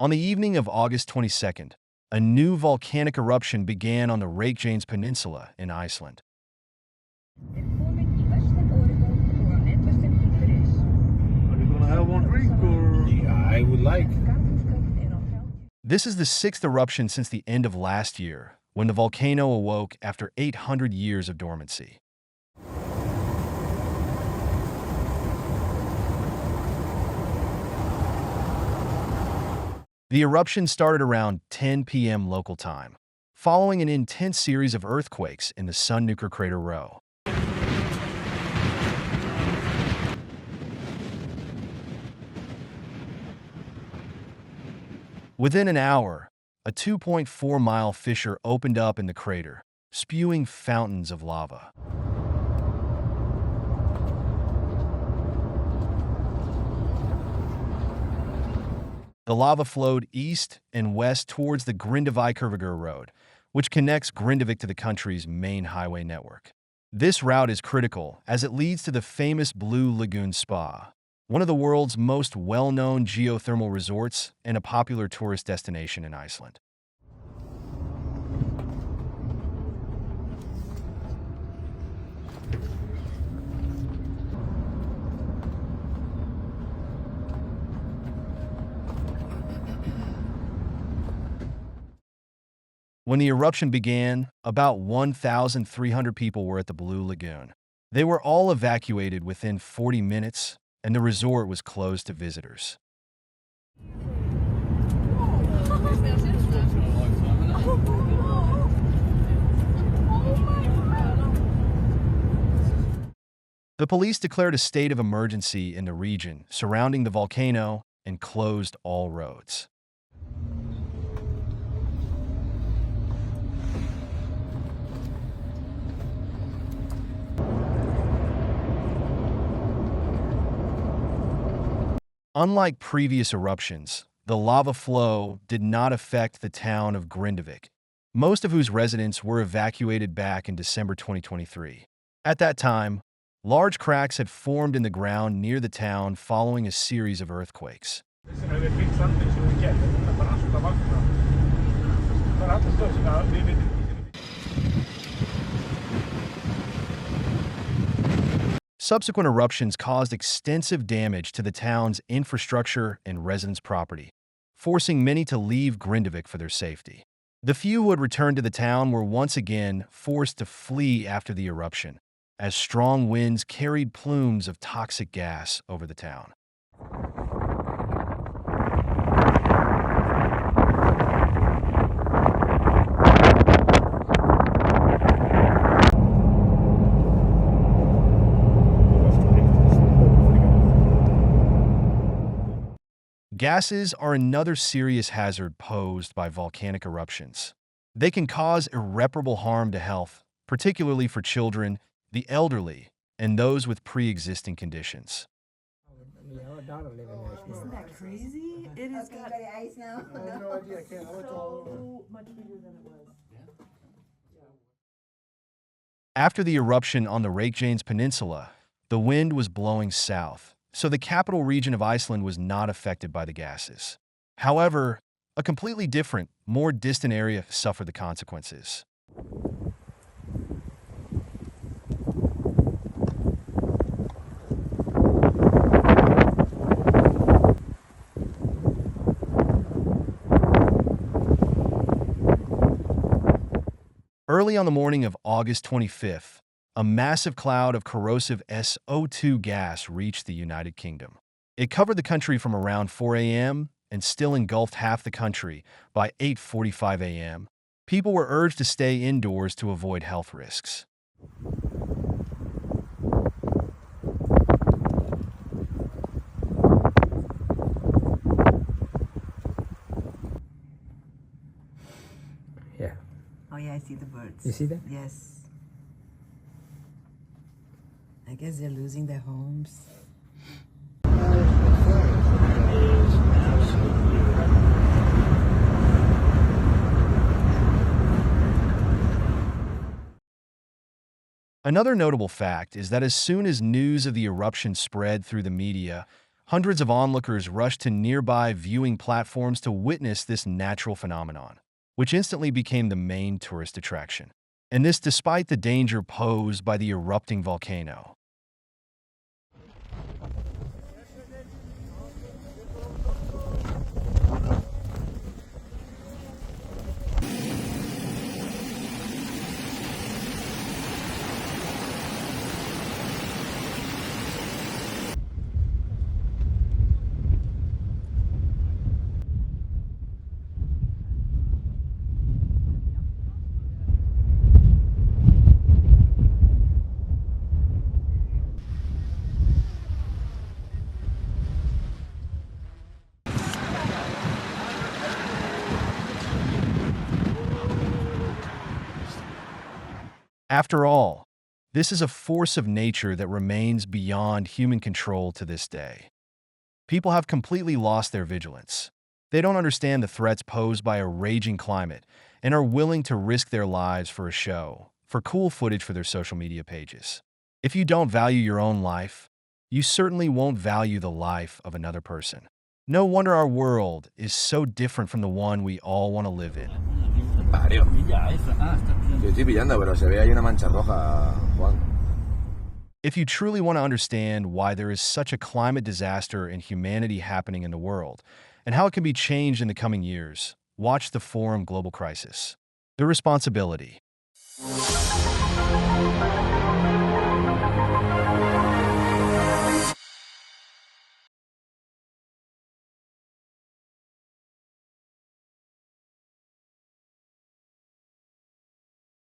On the evening of August 22nd, a new volcanic eruption began on the Reykjanes Peninsula in Iceland. Are you gonna have one drink or? Yeah, I would like. This is the sixth eruption since the end of last year, when the volcano awoke after 800 years of dormancy. The eruption started around 10 p.m. local time, following an intense series of earthquakes in the Sundhnukar crater row. Within an hour, a 2.4-mile fissure opened up in the crater, spewing fountains of lava. The lava flowed east and west towards the Grindavíkurvegur road, which connects Grindavik to the country's main highway network. This route is critical as it leads to the famous Blue Lagoon spa, one of the world's most well-known geothermal resorts and a popular tourist destination in Iceland. When the eruption began, about 1,300 people were at the Blue Lagoon. They were all evacuated within 40 minutes, and the resort was closed to visitors. The police declared a state of emergency in the region surrounding the volcano and closed all roads. Unlike previous eruptions, the lava flow did not affect the town of Grindavik, most of whose residents were evacuated back in December 2023. At that time, large cracks had formed in the ground near the town following a series of earthquakes. Subsequent eruptions caused extensive damage to the town's infrastructure and residents' property, forcing many to leave Grindavik for their safety. The few who had returned to the town were once again forced to flee after the eruption, as strong winds carried plumes of toxic gas over the town. Gases are another serious hazard posed by volcanic eruptions. They can cause irreparable harm to health, particularly for children, the elderly, and those with pre-existing conditions. Isn't that crazy? It has got ice now. I have no idea. I can't. So much bigger than it was. After the eruption on the Reykjanes Peninsula, the wind was blowing south, so the capital region of Iceland was not affected by the gases. However, a completely different, more distant area suffered the consequences. Early on the morning of August 25th, a massive cloud of corrosive SO2 gas reached the United Kingdom. It covered the country from around 4 a.m. and still engulfed half the country by 8:45 a.m. People were urged to stay indoors to avoid health risks. Yeah. Oh yeah, I see the birds. You see that? Yes. I guess they're losing their homes. Another notable fact is that as soon as news of the eruption spread through the media, Hundreds of onlookers rushed to nearby viewing platforms to witness this natural phenomenon, which instantly became the main tourist attraction. And this despite the danger posed by the erupting volcano. After all, this is a force of nature that remains beyond human control to this day. People have completely lost their vigilance. They don't understand the threats posed by a raging climate and are willing to risk their lives for a show, for cool footage for their social media pages. If you don't value your own life, you certainly won't value the life of another person. No wonder our world is so different from the one we all want to live in. Mario. Yo estoy pillando, pero se ve ahí una mancha roja, Juan. If you truly want to understand why there is such a climate disaster and humanity happening in the world, and how it can be changed in the coming years, watch the forum Global Crisis. The responsibility.